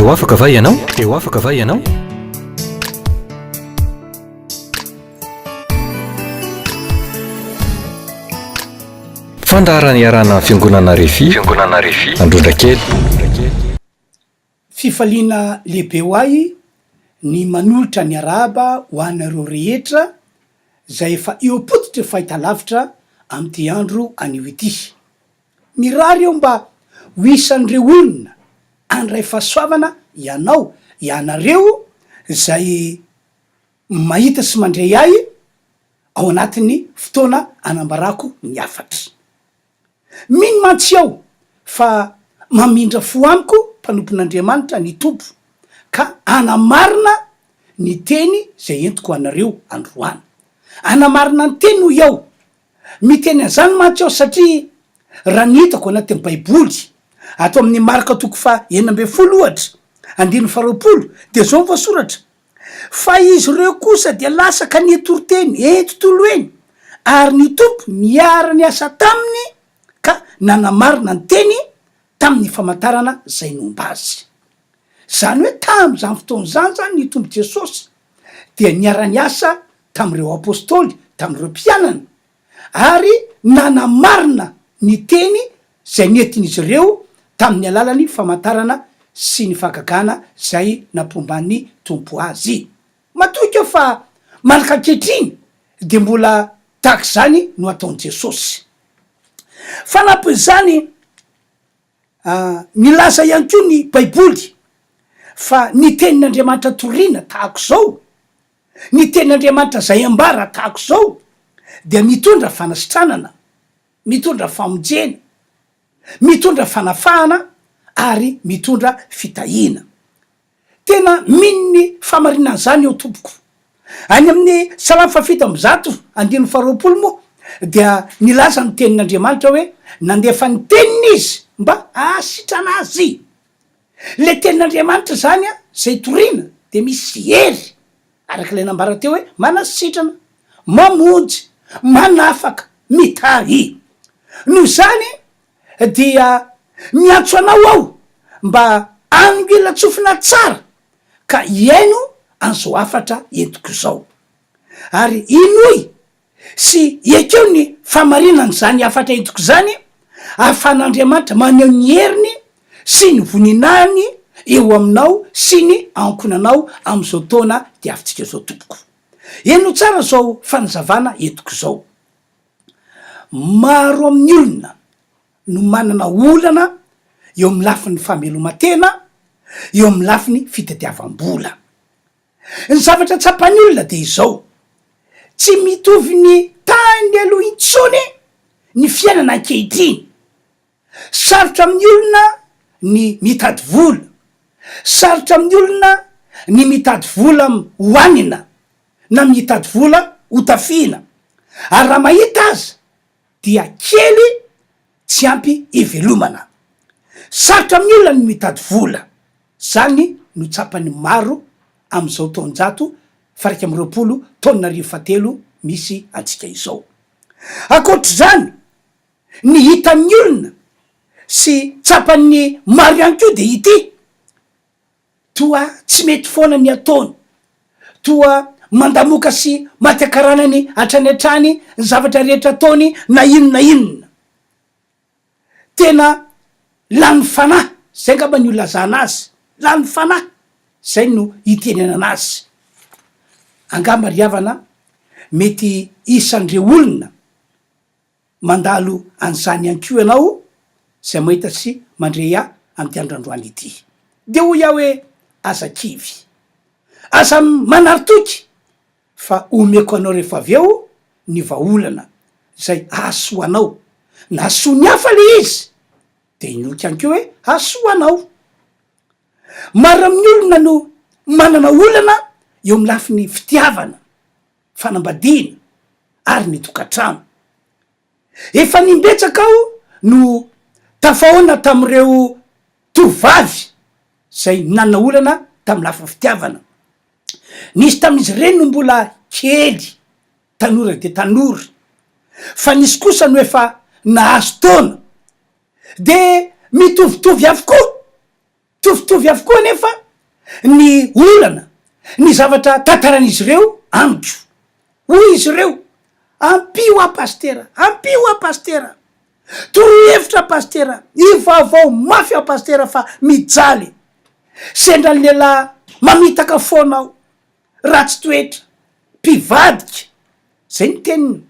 eo afaka va ianao eo afaka va ianao fandarany iarana fiangonana refi androndrakely fifaliana lehibe ho ahy ny manolotra ny araba ho anareo rehetra zay efa eopotitra fahita lavitra amty andro anio ity mirary eo mba ho isan'ireo olona andray fahasoavana ianao ianareo zay mahita sy mandray ahy ao anatin'ny fotoana anambarako ny afatra mino mantsy aho fa mamindra fo amiko mpanompon'Andriamanitra ny tompo ka anamarina ny teny zay entiko anareo androany anamarina ny teny ho iaho miteny an'izany mantsy aho satria raha ny hitako anatin'ny baiboly ato amin'ny marika toko fa 9 ohatra 9 de zao ny voasoratra fa izy reo kosa dia lasa ka ny toroteny tontolo eny ary ny tompo niara ny asa taminy ka nanamarina ny teny tamin'ny famantarana zay nomba azy zany hoe tam'izany fotoana zany ny tompo Jesosy dia niara ny asa tam'ireo apôstôly tam'ireo mpianana ary nanamarina ny teny zay nentin'izy ireo tamin'ny alalany famantarana sy ny fagagana zay nampomban'ny tompo azy matoika fa malaka kehitriny de mbola tahaka zany no ataon'i Jesosy fanampy zany milaza ihany ko ny baiboly fa ny tenin'Andriamanitra toriana tahako zao ny tenin'Andriamanitra zay ambara tahako zao dia mitondra fanasitranana mitondra famonjena mitondra fanafahana ary mitondra fitahina tena minony famarinana zany eo tompoko any amin'ny salamo fafito amby zato 120 moa dia nilaza ny tenin'Andriamanitra hoe nandefa ny teniny izy mba asitrana azy le tenin'Andriamanitra zany a zay toriana de misy hery arak'ilay nambara teo hoe manasitrana mamonjy manafaka mitahy noho zany dia miantso anao aho mba angila tsofina tsara ka iaino an'izao afatra entiko zao ary inoy sy ekeo ny famarinany zany afatra entiko zany ahafan'Andriamanitra maneho ny heriny sy ny voninahiny eo aminao sy ny ankonanao am'izao taona diavintsika zao tompoko eno tsara zao fanazavana entiko zao maro amin'ny olona no manana olana eo amin'ny lafin'ny famelomatena eo amin'ny lafin'ny fitadiavam-bola ny zavatra tsapany olona de izao tsy mitovy ny tany aloha intsony ny fiainana ankehitriny sarotra amin'ny olona ny mitady vola sarotra amin'ny olona ny mitady vola hoanina na mitady vola hotafina ary raha mahita azy dia kely tsy ampy ivelomana sarotra amin'ny olona ny mitady vola zany no tsapany maro am'izao taonjato 2023 misy antsika izao akoatra zany ny hitan'ny olona sy tsapan'ny maro ihany ko de ity toa tsy mety foana ny ataony toa mandamoka sy maty-akaranany hatrany hatrany ny zavatra rehetra ataony na inona tena lany fanahy zay ngamba ny olazana azy lany fanahy zay no hitenenana azy angamba riavana mety isan'ireo olona mandalo an'izany ihany ko ianao zay mahita sy mandray amty androandroany ity de ho iaho hoe aza kivy aza manaritoky fa omeko anao rehefa avy eo ny vaolana zay ahasoanao na asoa ny hafa le izy de inoky ihany ko hoe asoanao maro amin'ny olona no manana olana eo amin'ny lafiny fitiavana fanambadiana ary ny tokantrano efa nimbetsaka aho no tafahoana tam'ireo tovavy zay nanana olana tam'y lafa fitiavana nisy tam'izy reny no mbola kely tanora de tanora fa nisy kosa no efa nahazo taona de mitovitovy avokoa mitovitovy avokoa nefa ny olana ny zavatra tantaran'izy ireo amiko hoy izy ireo ampio a pastera ampio a pastera toro hevitra pastera ivaovao mafy a pastera fa mijaly sendra ny lehilahy mamitaka foanao ratsy toetra mpivadika zay ny teniny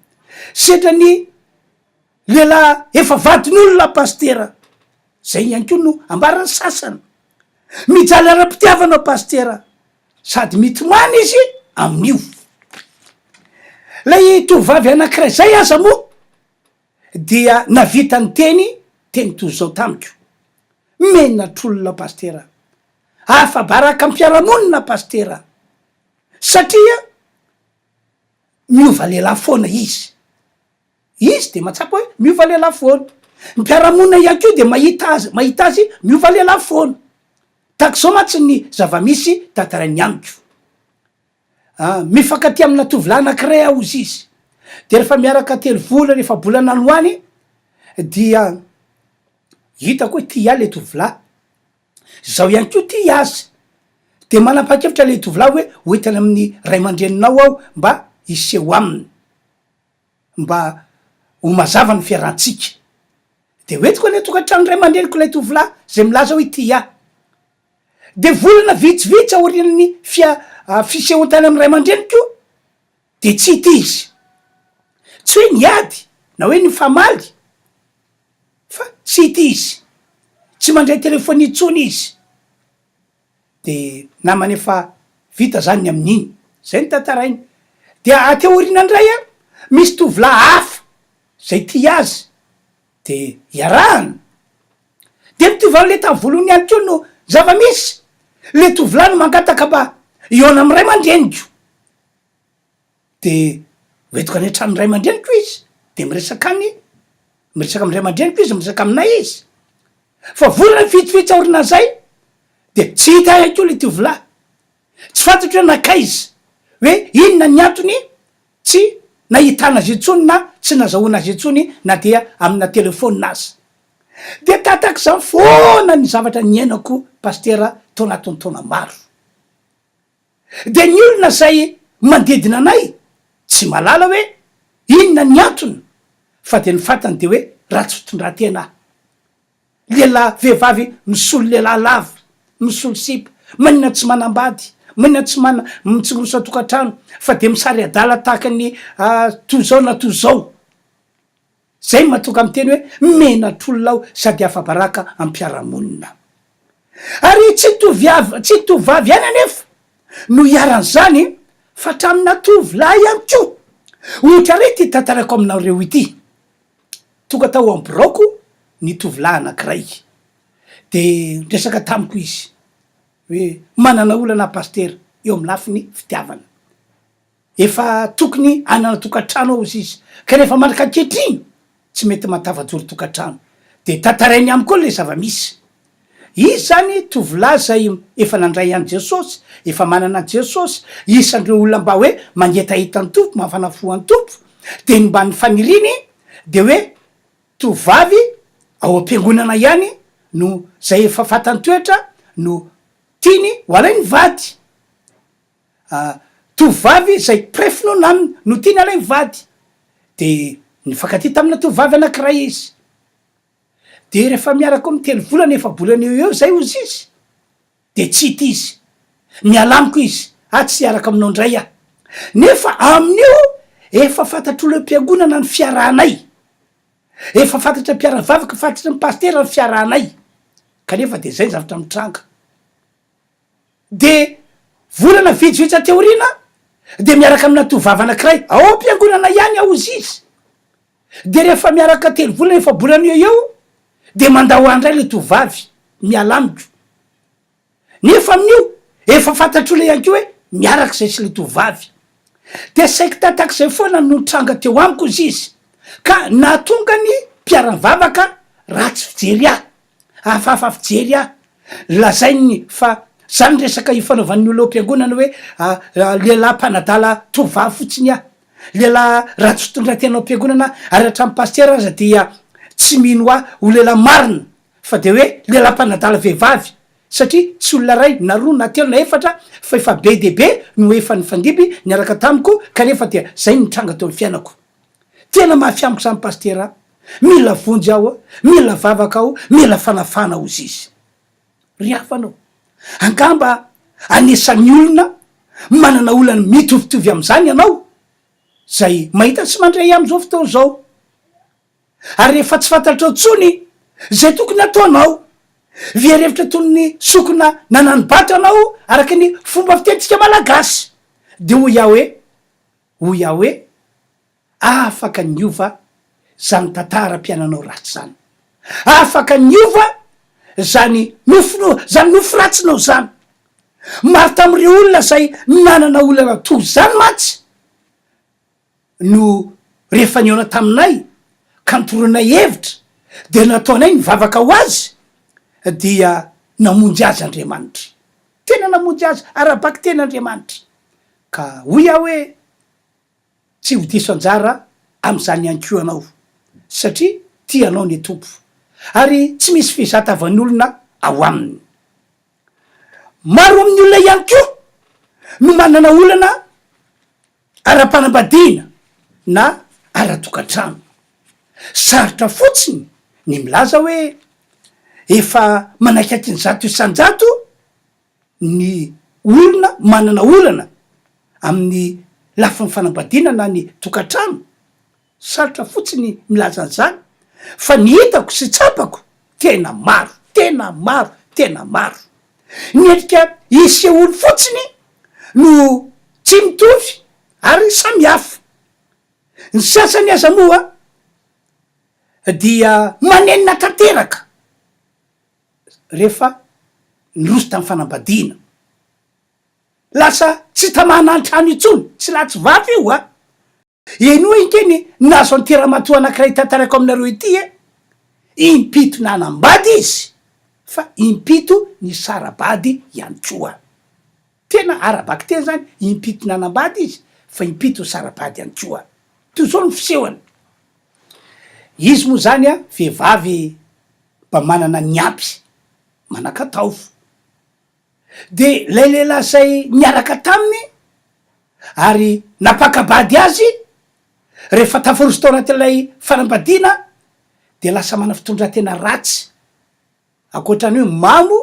sendra ny lehilahy efa vadin'olona pastera zay ihany ko no ambarany sasany mijaly ara-pitiavana pastera sady mitomany izy amin'io lay tovavy anankiray zay aza moa dia navita ny teny toy zao tamiko menatr'olona pastera afa-baraka ampiaramonina pastera satria miova lehilahy foana izy de matsapa hoe miova lehilahy foana mpiaramonina ihany keo de mahita azy miova lehilahy foana tak zao matsy ny zava-misy tantarany amiko mifankaty amina tovolahy anankiray aho izy izy de rehefa miaraka telo vola rehefa bolana aloany dia hitako hoe tia le tovolahy zao ihany ko tia azy de manapa-kevitra le tovolahy hoe hoentany amin'ny ray aman-dreninao aho mba iseho aminy mba ho mazava ny fiarantsika de hoetiko le tokantrano ray aman-dreniko lay tovolahy zay milaza hoe tia de volana vitsivitsy aorinany fisehontany amy ray aman-dreniko de tsy ity izy tsy hoe niady na hoe nifamaly fa tsy ity izy tsy mandray telefony itsony izy de namany efa vita zany amin'iny zay ny tantarainy de aty aorinandray misy tovolahy hafa zay tia azy de iarahany de mitovany le tavolony ihany keo no zava-misy le tovolahy no mangataka mba iona amy ray aman-dreniko de hoetiko any an-trano ray aman-dreniko izy de miresaka am'ray aman-dreniko izy miresaka aminay izy fa volana vitsivitsy aorina zay de tsy hita ihany keo le tovolahy tsy fantatry hoe nakaizy hoe inona ny antony tsy nahitana azy itsony na tsy nazahoana azy itsony na dia amina telefonina azy de tataky zany foana ny zavatra niainako pastera tao anatiny taona maro de ny olona zay mandedina anay tsy malala hoe inona ny antony fa de ny fatany de hoe ratsy fitondratena lehilahy vehivavy misolo lehilahy lava misolo sipa manina tsy manambady manina tsy mitsirosa tokantrano fa de misary adala tahaka ny toy zao na toy zao zay matonga amy teny hoe menatr'olona aho sady afa-baraka ampiaramonina ary tsy tovavy any anefa no iaran'zany fa tramina tovolahy ihany ko ohatra rety tantarako aminareo ity tonga tao amboroko ny tovolahy anankiray de resaka tamiko izy hoe manana olana pastera eo amy lafiny fitiavana efa tokony anana tokantrano ao izy kanefa manaka ankehitriny tsy mety matava-joro tokantrano de tantarainy amy koa le zava-misy izy zany tovolahy zay efa nandray any jesosy efa manana an jesosy isandreo olona mba hoe mangetahita ny tompo mahafanafoany tompo de ny mba ny faniriny de hoe tovavy ao am-piangonana ihany no zay efa fatany toetra no tiany ho alay ny vady tovavy zay prefinoana aminy no tiany alay ny vady de nifankaty tamina tovavy anankiray izy de rehefa miaraka amy telo volana efa bolana eo zay ozy izy de tsy ity izy mialamiko izy tsy iaraka aminao ndray ah nefa amin'io efa fantatr'olo am-piangonana ny fiarahanay efa fantatra mpiaravavaka fantatra ny pastera ny fiarahanay kanefa de zay zavatra mitranga de volana vitsivitsy ateorina de miaraka amina tovavy anankiray ao am-piangonana ihany ao izy izy de rehefa miaraka telo volana efa bolana eo de mandao andray le tovavy mialamiko nefa amin'io efa fantatr'olo ihany ko hoe miaraka zay sy le tovavy de saiky tataky zay foana no tranga teo amiko izy izy ka natonga ny mpiaravavaka ratsy fijery hafahafa fijery lazainy fa zany resaka ifanaovan'ny olo am-piangonana hoe lehilahy mpanadala tovavy fotsiny lehilahy ratsy fitondratena am-piangonana ary hatramy pastera aza dia tsy mino ho lehilahy marina fa de hoe lehilahy mpanadala vehivavy satria tsy olona ray na roa na telo na efatra fa efa be debe no efa ny fandiby niaraka tamiko kanefa dia zay nitranga teo amin'ny fiainako. Tena mahafiamiko zany pastera, mila vonjy aho, mila vavaka aho, mila fanafana ozy izy. Ry hafanao, angamba anisan'ny olona manana olana mitovitovy am'izany ianao zay mahita tsy mandray am'izao fotoana zao. Ary rehefa tsy fantatrao tsony zay tokony ataonao, viarevitra toy ny sokona nananobatra anao araky ny fomba fitetika malagasy, de hoy aho hoe afaka niova zany tantaram-piainanao ratsy zany, afaka niova zany nofo ratsinao zany. Maro tam'ireo olona zay nanana olana toy zany matsy no rehefa niona taminay ka nitoronay hevitra de nataonay nivavaka ho azy dia namonjy azy Andriamanitra, tena namonjy azy arabaky tena Andriamanitra. Ka hoy aho hoe tsy ho diso anjara am'izany ihany ko anao satria tianao ny tompo ary tsy misy fizatavan'olona ao aminy. Maro amin'ny olona ihany ko no manana olana ara-panambadiana na ara-tokantrano. Sarotra fotsiny ny milaza hoe efa manakaiky ny zato isan-jato ny olona manana olana amin'ny lafin'ny fanambadiana na ny tokantrano. Sarotra fotsiny milaza an'izany fa ny hitako sy tsapako tena maro. Ny endrika isehoany fotsiny no tsy mitovy ary samy hafa. Ny sasany aza moa dia manenina tanteraka rehefa niroso tamin'ny fanambadiana, lasa tsy tamana an-trano itsony, tsy latsy vavy io a. Eny hoe inkeny nazo anteramatoa anankiray tantarako aminareo ity impito nanambady izy fa impito ny sarabady ihany koa. Tena arabaky tena zany, impito nanambady izy fa impito sarabady ihany koa. Toy zao ny fisehony. Izy moa zany vehivavy mba manana ny ampy manakataofo, de lay lehilahy zay niaraka taminy ary napakabady azy rehefa tafaroso tao anatin'ilay fanambadiana de lasa mana fitondratena ratsy akoatrany hoe mamo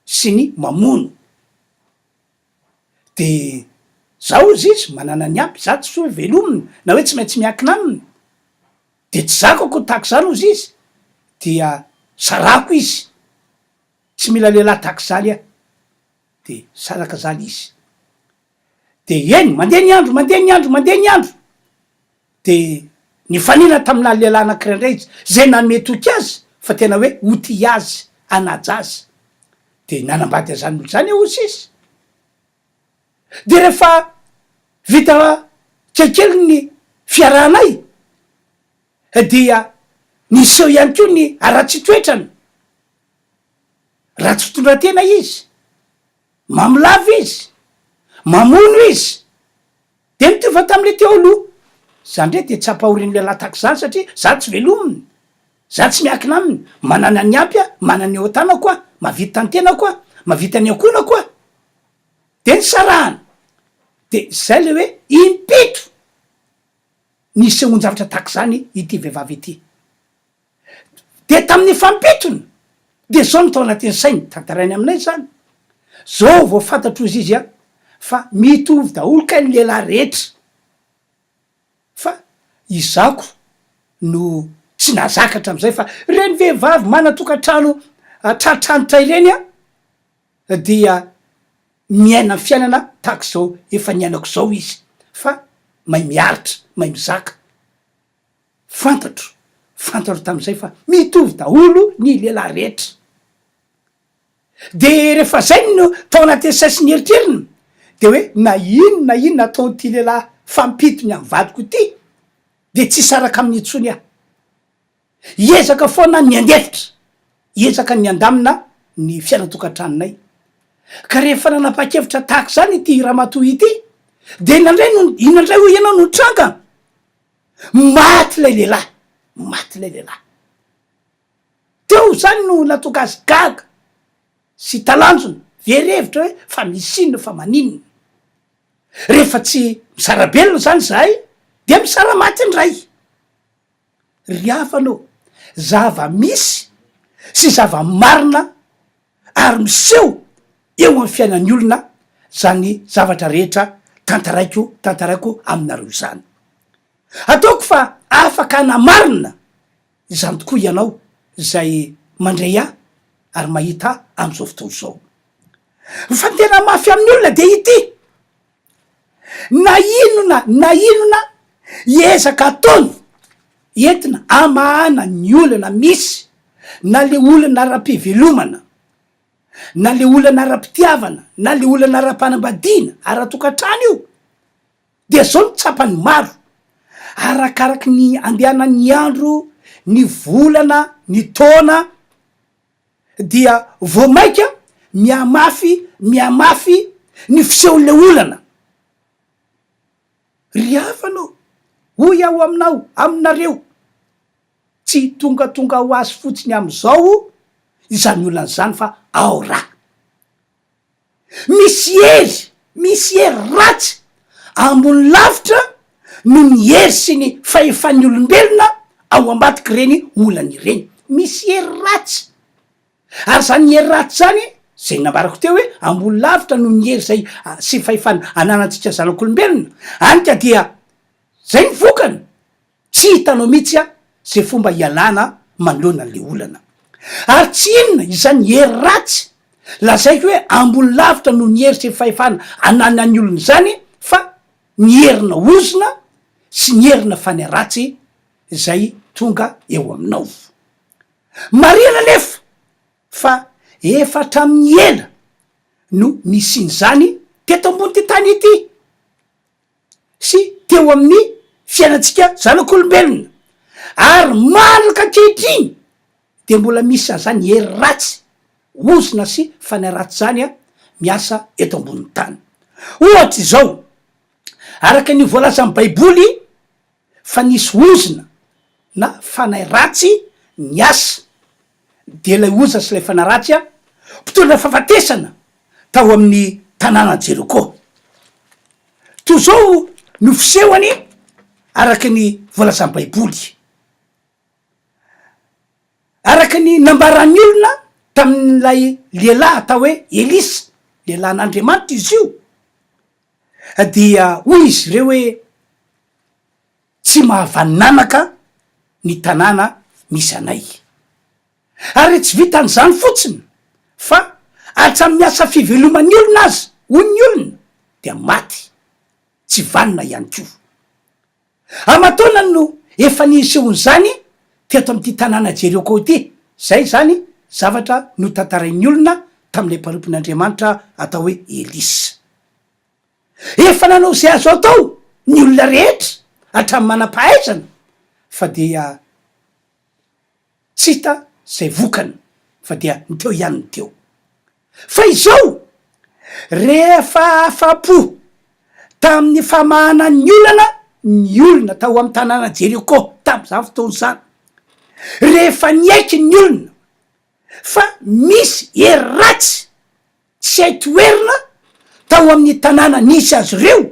sy ny mamono. De zao izy manana ny ampy, za tsy hoe velominy na hoe tsy maintsy miankina aminy, de tsy zako ako tahako zany ozy izy, dia sarako izy, tsy mila lehilahy tahako zany de saraka zany izy. De eny mandeha ny andro de nifanina tamina lehilahy anakiray indray izy zay nanome toky azy fa tena hoe oty azy anaja azy, de nanambady azany olo zany ozy izy. De rehefa vita kelikely ny fiarahanay dia niseho ihany ko ny aratsy toetrany, ratsy fitondratena izy, mamilava izy, mamono izy, de mitovy tam'le teo aloha. Zany ndray de tsy ampahoriny lehilahy tahako zany satria za tsy velominy, za tsy miankina aminy, manana ny ampy manana ny eo-tana koa, mavita tantena koa, mavita ny akona koa, de ny sarahana. De zay le hoe impito nisy onjavatra tahako zany ity vehivavy ity. De tamin'ny fampitony de zao no tao anatin'ny sainy tantarainy aminay zany, zao vao fantatro izy izy fa mitovy daholo ka ny lehilahy rehetra, fa izako no tsy nazakatra am'izay fa reny vehivavy manatokantrano tratranotra ireny dia miaina fiainana tahako zao efa niainako zao izy, fa mahay miaritra, mahay mizaka, fantatro tam'izay fa mitovy daholo ny lehilahy rehetra. De rehefa zay no tao anatin'ny saisy ny eritreritiny de hoe na inona ataon'ity lehilahy fampitony amin'ny vadiko ity de tsy saraka amin'ny intsony iezaka foana ny andefitra, iezaka ny andamina ny fiainatokantranonay. Ka rehefa nanapa-kevitra tahako zany ity ramatoa ity de inandray ho ianao no tranga, maty lay lehilahy teo zany no natoka azy gaga sy talanjona verevitra hoe fa misinona fa maninona rehefa tsy misarabelona zany zahay de misaramaty ndray ry avanao zava misy sy zava marina ary miseho eo amin'ny fiainan'ny olona zany zavatra rehetra tantaraiko aminareo zany ataoko fa afaka anamarina izany tokoa ianao zay mandray ahy ary mahita am'izao fotoana zao fa tena mafy amin'ny olona de ity na inona iezaka ataony entina amahana ny olana misy na le olana ara-pivelomana na le olana ara-pitiavana na le olana ara-panambadiana ara-tokantrano io de zao ny tsapany maro arakaraky ny andehanany andro ny volana ny taona dia vo maika miamafy ny fisehoan'le olana ry avanao hoy aho aminareo tsy tonga ho azy fotsiny am'izao izany olana zany fa ao raha misy hery ratsy ambony lavitra no ny hery sy ny fahefan'ny olombelona ao ambadiky reny olany ireny misy hery ratsy ary zany hery ratsy zany zay nambarako teo hoe ambony lavitra no ny hery zay sy fahefany ananatsika zanak'olombelona anyka dia zay ny vokany tsy hitanao mihitsy zay fomba ialana manoloana le olana ary tsy inona izany hery ratsy lazaiko hoe ambony lavitra no ny hery sy fahefana ananany olona zany fa ny herina ozona sy ny herina fany ratsy zay tonga eo aminao marina nefa fa efatra amin'ny ela no nisiny zany teto ambony ty tany ity sy teo amin'ny fiainatsika zanak'olombelona ary manaka kehitriny de mbola misy zany hery ratsy ozona sy fany ratsy zany miasa eto ambon'ny tany ohatry zao araka ny voalaza amy baiboly fa nisy ozona na fanay ratsy ny asa de lay oza sy lay fana ratsy mpitondra fahafatesana tao amin'ny tanàna Jeriko to zao no fisehoany araky ny voalaza amy baiboly araky ny nambaran'ny olona tamin'lay lehilahy atao hoe Elisa lehilahin'Andriamanitra izy io dia hoy izy reo hoe tsy mahavaninanaka ny tanàna misy anay ary tsy vitan'izany fotsiny fa atramy asa fiveloman'ny olona azy hoy ny olona dia maty tsy vanina ihany ko amataona no efa nisehony zany teto am'ty tanàna Jeriko ity zay zany zavatra no tantarain'ny olona tam'le mpanompon'Andriamanitra atao hoe Elisa efa nanao zay azo atao ny olona rehetra hatramy manam-pahaizana fa dia tsy hita zay vokany fa dia nyteo ihany ny teo fa izao rehefa afa-po tamin'ny famahanan'ny olana ny olona tao amy tanàna Jeriko tam'izany fotoana zany rehefa niaiky ny olona fa misy hery ratsy tsy hay toerina tao amin'ny tanàna nisy azy reo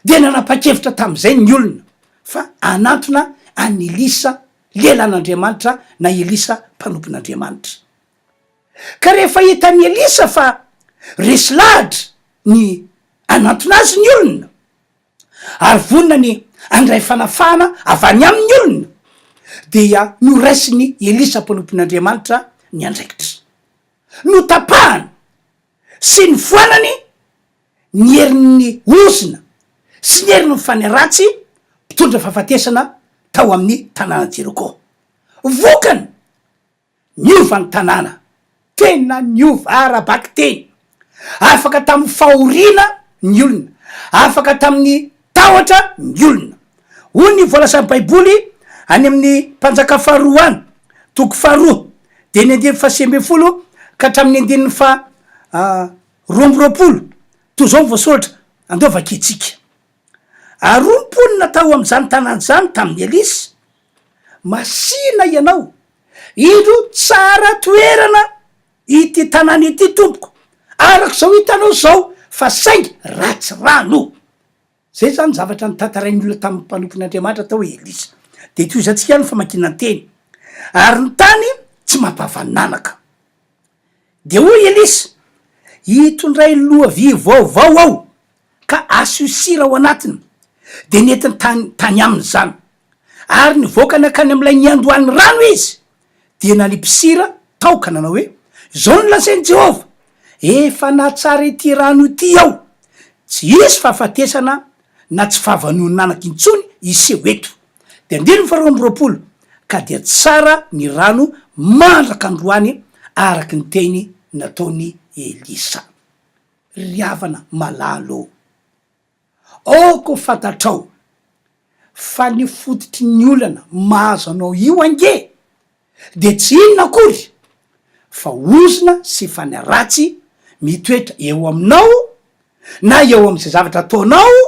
de nanapa-kevitra tam'izay ny olona fa anatona any Elisa lehilahin'Andriamanitra na Elisa mpanompon'Andriamanitra ka rehefa hitan'ny Elisa fa resy lahatra ny anatona azy ny olona ary vonina ny andray fanafana avany amin'ny olona dia no raisiny Elisa mpanompon'Andriamanitra ny andraikitra no tapahany sy ny foanany ny herin'ny ozona sy ny heriny fany ratsy mpitondra fahafatesana tao amin'ny tanàna Jeriko vokany niova ny tanàna tena niova arabaky teny afaka tamin'ny fahoriana ny olona afaka tamin'ny tahotra ny olona hoy ny voalasan'ny baiboly any amin'ny mpanjaka faharoa any toko faharoa de ny andiny fahasembefolo ka hatramin'ny andininy fa roambiroapolo to zao voasoratra andeovakitsika arompolo natao am'izany tanàny zany tamin'ny Elisa masina ianao indro tsara toerana ity tanàna ity tompoko arak'izao hitanao zao fa saingy ratsy rano zay zany zavatra ny tantarain'ny olona tamin'ny mpanompon'Andriamanitra atao hoe Elisa de toizatsika ny famakiana teny ary ny tany tsy mampavananaka de hoy Elisa hitondray lohavy vaovao ao ka asio sira ao anatiny de netiny tany aminy zany ary nivoaka nakany am'ilay niandohan'ny rano izy dia nanipisira taoka nanao hoe zao ny lazain'i Jehova efa natsara ity rano ity ao tsy isy fahafatesana na tsy fahavanonanaky intsony iseho eto de andiny faharoa amby roapolo ka dia tsara ny rano mandraka androany araky ny teny nataony Elisa riavana malalo ko fatatrao fa ny fototry ny olana mahazo anao io ange de tsy inona akory fa ozona sy fanaratsy mitoetra eo aminao na eo am'izay zavatra ataonao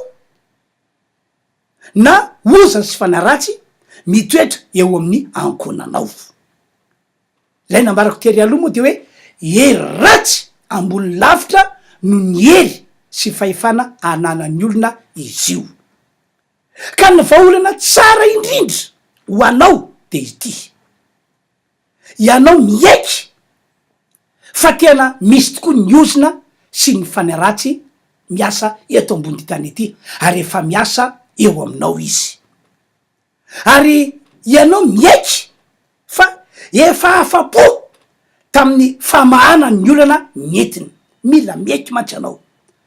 na oza sy fanaratsy mitoetra eo amin'ny ankonanao zay nambarako tery aloha moa de hoe hery ratsy ambony lavitra no ny hery sy fahefana ananan'ny olona izy io ka ny vahaolana tsara indrindra ho anao de izy ty ianao miaiky fa tena misy tokoa ny ozona sy ny fanaratsy miasa eto ambony tany ity ary efa miasa eo aminao izy ary ianao miaiky fa efa afa-po tamin'ny famahanany olana mientiny mila miaiky mantsy anao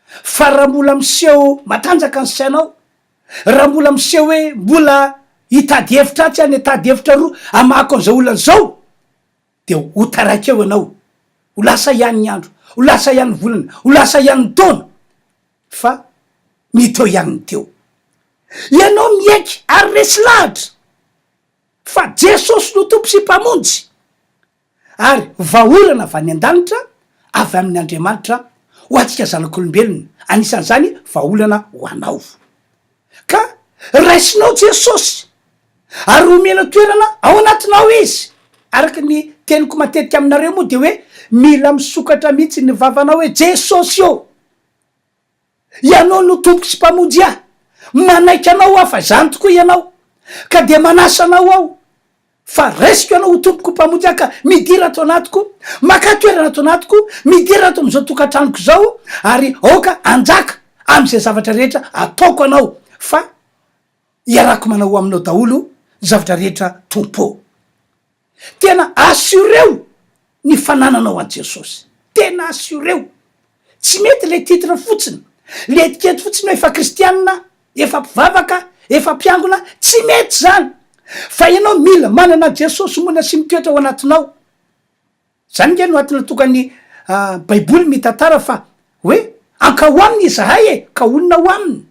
fa raha mbola miseho matanjaka ny sainao raha mbola miseho hoe mbola hitady hevitra tsy any hitady hevitra roa amako an'izao olana zao de ho taraiky eo anao ho lasa ihany ny andro ho lasa ihany volana ho lasa ihany ny taona fa miteo ihany teo ianao miaiky ary resy lahatra fa Jesosy no tompo sy mpamonjy ary vahaolana avy any an-danitra avy amin'ny Andriamanitra ho atsika zanak'olombelona anisan'izany vahaolana ho anao ka raisinao Jesosy ary omena toerana ao anatinao izy araky ny teniko matetika aminareo moa de hoe mila misokatra mihitsy ny vavanao hoe Jesosy io ianao no tompo sy mpamonjy ahy manaiky anao aho fa zany tokoa ianao ka de manasa anao aho fa raisiko ianao ho tompoko mpamonjy ahy ka midira ato anatiko makatoerana ato anatiko midira ato am'izao tokantranoko zao ary aoka anjaka am'izay zavatra rehetra ataoko anao fa iarako manao aminao daholo zavatra rehetra tompo tena assureo ny fanananao an Jesosy tena assureo tsy mety le titre fotsiny le etikety fotsiny efa kristianina efa mpivavaka efa mpiangona tsy mety zany fa ianao mila manana Jesosy mona sy mitoetra ao anatinao zany nge no atina tokany baiboly mitantara fa hoe ankaho aminy izahay ka olona ho aminy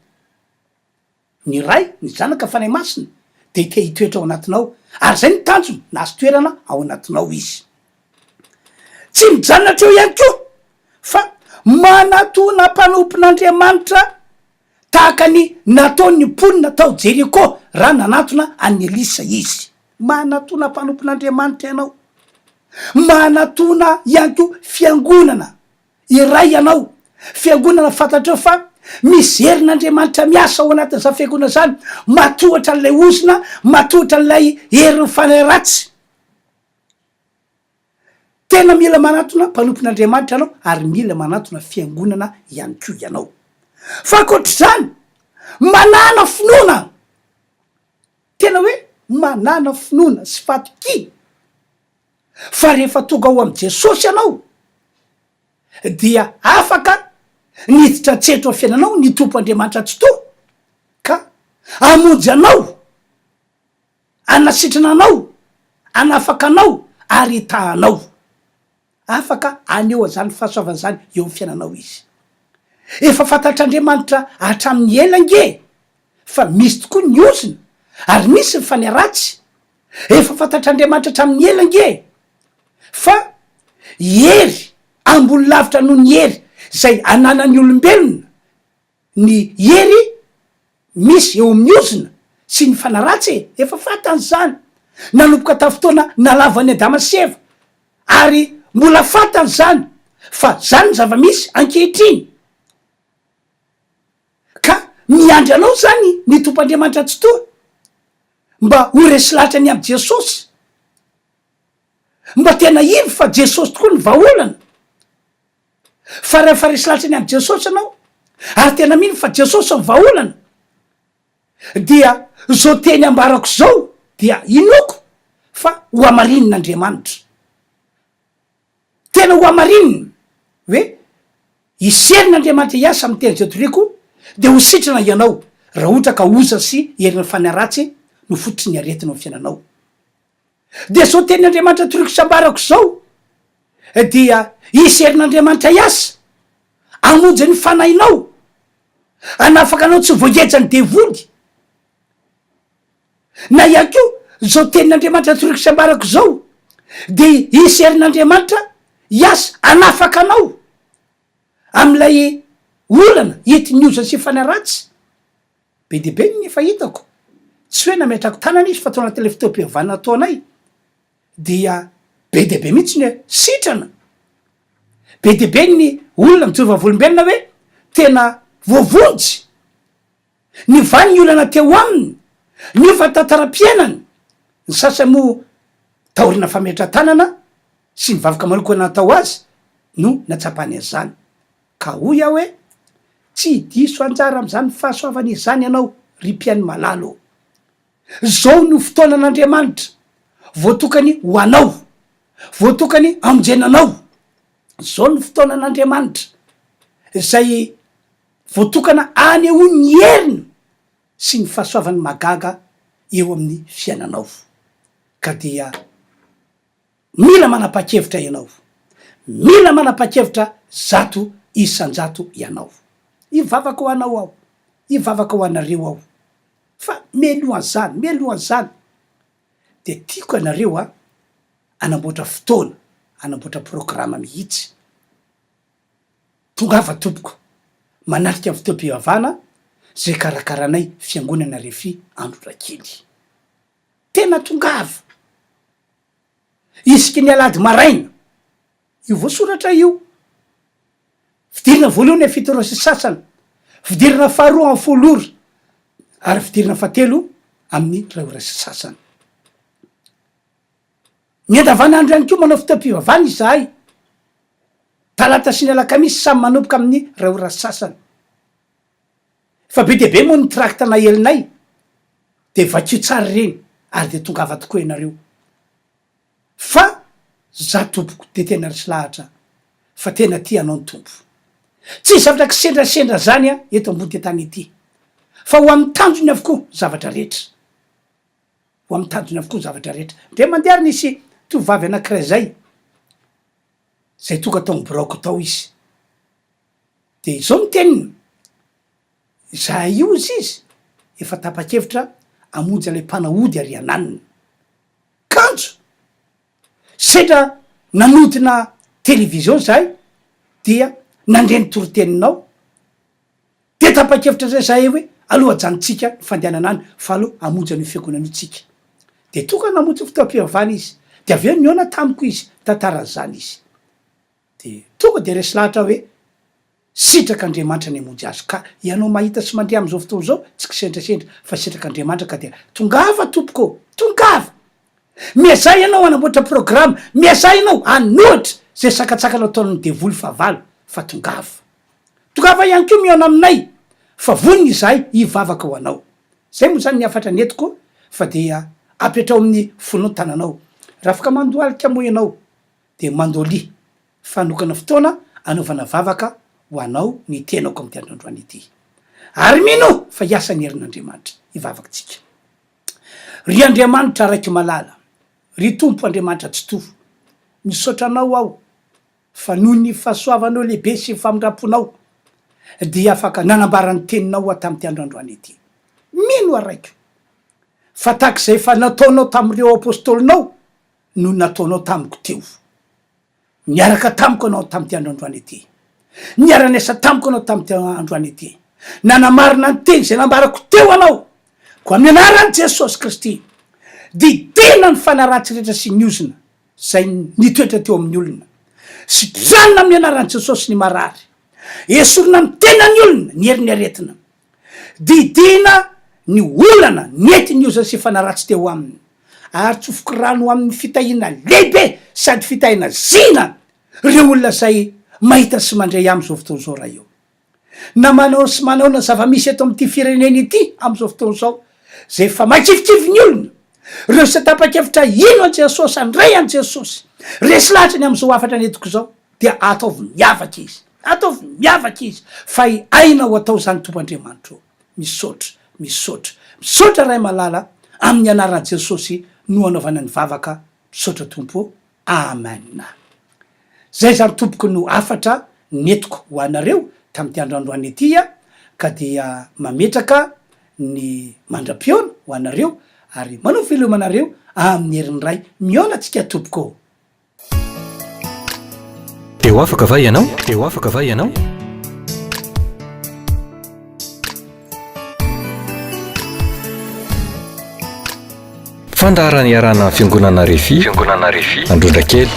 ny ray ny zanaka fanay masina de te hitoetra ao anatinao ary zay ny tanjony nazo toerana ao anatinao izy tsy mijanona ihany koa fa manatona mpanompon'Andriamanitra tahaka ny nataony mponina tao Jeriko raha nanatona an'ny Elisa izy manatona mpanompon'Andriamanitra ianao manatona ihany koa fiangonana iray ianao fiangonana fantatreo fa misy herin'Andriamanitra miasa ao anatin'izay fiangonana zany matohatra an'ilay ozona matohatra an'ilay herin'ny fanaratsy tena mila manatona mpanompon'Andriamanitra ianao ary mila manatona fiangonana ihany koa ianao fa akoatr'izany manana finoana tena hoe manana finoana sy fatokiny fa rehefa tonga ao am' Jesosy ianao dia afaka niditra tsetro amin'ny fiainanao ny tompo Andriamanitra tsy to ka amonjy anao anasitrana anao anafaka anao ary itahanao afaka aneo azany fahasoavana zany eo amin'ny fiainanao izy efa fantatr'Andriamanitra hatramin'ny ela nge fa misy tokoa ny ozina ary misy ny fanaratsy efa fantatr'Andriamanitra hatramin'ny ela nge fa hery ambony lavitra noho ny hery zay ananan'ny olombelona ny hery misy eo amin'ny ozina sy ny fanaratsy efa fantany zany nanomboka tafotoana nalavany Adama sy Eva ary mbola fantany zany fa zany zava-misy ankehitriny ka miandry anao zany ny tompoandriamanitra tsy toa mba ho resy latrany am' jesosy, mba tena ino fa jesosy tokoa ny vahaolana, fa rehefa resy latrany am' jesosy anao ary tena mino fa jesosy ny vahaolana dia zao teny ambarako zao dia inoko fa ho amarinin'Andriamanitra, tena ho amarinina hoe iserin'Andriamanitra hiasa amy teny zay toriko de ho sitrana ianao raha ohatra ka oza sy herina fanaratsy no fototry ny aretina amy fiainanao. De zao tenin'Andriamanitra toriko sambarako zao dia iserin'Andriamanitra hiasa amonjy ny fanahinao, anafaka anao tsy voaejany devoly, na ihany ko zao tenin'Andriamanitra toriko sambarako zao de iserin'Andriamanitra hiasa anafaka anao am'ilay olana entiny oza sy fanaratsy. Be de be ny fahitako, tsy hoe nametrako tanana izy fa tao anatin'ilay fitoam-pihavanana ataonay dia be de be mihitsy ny hoe sitrana, be de be ny olona mijoro vavolombelona hoe tena voavonjy ny vany ny olana teo aminy, ny fa tantara-piainany, ny sasany mo taorina fametra tanana sy ny vavaka maloko natao azy no natsapany azy zany. Ka hoy aho hoe tsy diso anjara am'zany fahasoavany izany ianao ry mpiainy malalo, zao no fotoanan'Andriamanitra voatokany ho anao, voatokany amonjenanao, zao no fotoanan'Andriamanitra zay voatokana aneho ny heriny sy ny fahasoavany magaga eo amin'ny fiainanao. Ka dia mila manapa-kevitra ianao, mila manapa-kevitra zato isan-jato ianao. Ivavaka ho anao aho, ivavaka ho anareo aho, fa mialohan'izany de tiako anareo anamboatra fotoana, anamboatra programa mihitsy. Tongava tompoko manarika amin'ny fitoam-pivavahana zay karakaranay fiangonana Refy Androrakely. Tena tongava isaky ny alady maraina io voasoratra io, fidirina voalohany fito ora sy sasany, fidirina faharoa amin'ny folo ora ary fidirina fahatelo amin'ny 2 ora sy sasany. Ny andavanandro ihany koa manao fitoam-pivavahana izahay, talata sy ny alakamisy samy manomboka amin'ny 2 ora sy sasany. Fa be de be moa ny trakta na helinay de vakio tsara reny ary de tongava tokoa ianareo, fa za tompoko de tena resy lahatra fa tena tia anao ny tompo, tsy zavatra kisendrasendra zany eto ambony tany ety, fa ho amin'ny tanjony avokoa zavatra rehetra, ho amin'ny tanjony avokoa zavatra rehetra. De mandeha nisy tovavy anankiray zay tonga tao mibraoko tao izy, de zao ny teniny, za io izy efa tapa-kevitra amonjy ilay mpanahody ary ananiny kanjo, sedra nanodina televizion zahay dia nandreny toroteninao de tapa-kevitra zay zahay hoe aloha ajanontsika ny fandehanana any fa aloha amonjy an'io fiangonana tsika. De tonga namonjy fitoam-pivavahana izy, de aveo niona tamiko izy tantaran'izany izy, de tonga de resy lahatra hoe sitrak'Andriamanitra ny amonjy azy. Ka ianao mahita sy mandrea am'izao fotoana zao tsy kisendrasendra fa sitrak'Andriamanitra ka dia tongava tompoko, tongava, miazay ianao anamboatra programa, miazay ianao anohatra zay sakatsakanao ataon'ny devoly fahavalo, fa tongava ihany koa miona aminay fa voniny izahay hivavaka ho anao. Zay moa zany niafatra ny etiko fa dia apetrao amin'ny fonao tananao, raha afaka mandoalika moa ianao de mandoly fanokana fotoana anaovana vavaka ho anao ny tenako amin'ny tiandrondroany ity. Ary mino fa hiasa ny herin'Andriamanitra hivavaka tsika. Ry Andriamanitra raiky malala, ry tompo Andriamanitra tsy tofo, misotranao aho fa noho ny fahasoavanao lehibe sy famindraponao dia afaka nanambarany teninao tamin'ny tiandroandroany ity. Mino araiky fa takizay fa nataonao tamin'ireo apôstolinao no nataonao tamiko teo, niaraka tamiko anao tamin'ny tiandroandroany ity, niara-niasa tamiko anao tamin'ny tiandroany ity, nanamarina ny teny zay nambarako teo anao ko amin'ny anaran'i Jesosy Kristy. Didina ny fanaratsy rehetra sy ny ozina zay nitoetra teo amin'ny olona, sitrahanina amin'ny anaran'i Jesosy ny marary, esorina ny tenany olona ny herin'ny aretina, didina ny olana nentiny Josepha naratsy teo aminy, ary tsofoko rano amin'ny fitahiana lehibe sady fitahiana zina reo olona zay mahita sy mandray am'izao fotoana zao raha io. Na manao sy manao na zava-misy eto amin'ity firenena ity am'izao fotoana zao, zay fa mankifikify ny olona, reo sy tapa-kevitra ino an Jesosy, andray an Jesosy, resy lahatra ny am'izao afatra netiko zao, dia ataovy miavaka izy, ataovy miavaka izy, fa aina ho atao zany Tompoandriamanitra. Misaotra ray malala amin'ny anaran'i Jesosy no anaovana ny vavaka. Misaotra Tompo, amen. Zay zary tompoko no afatra netiko ho anareo tamin'ity androandroany ity, ka dia mametraka ny mandra-piona ho anareo ary manao filomanareo amin'ny herin'ny ray miona atsika tompoko. Teo afaka va ianao? Fandaharana iarana fiangonana Refi Androndrakely.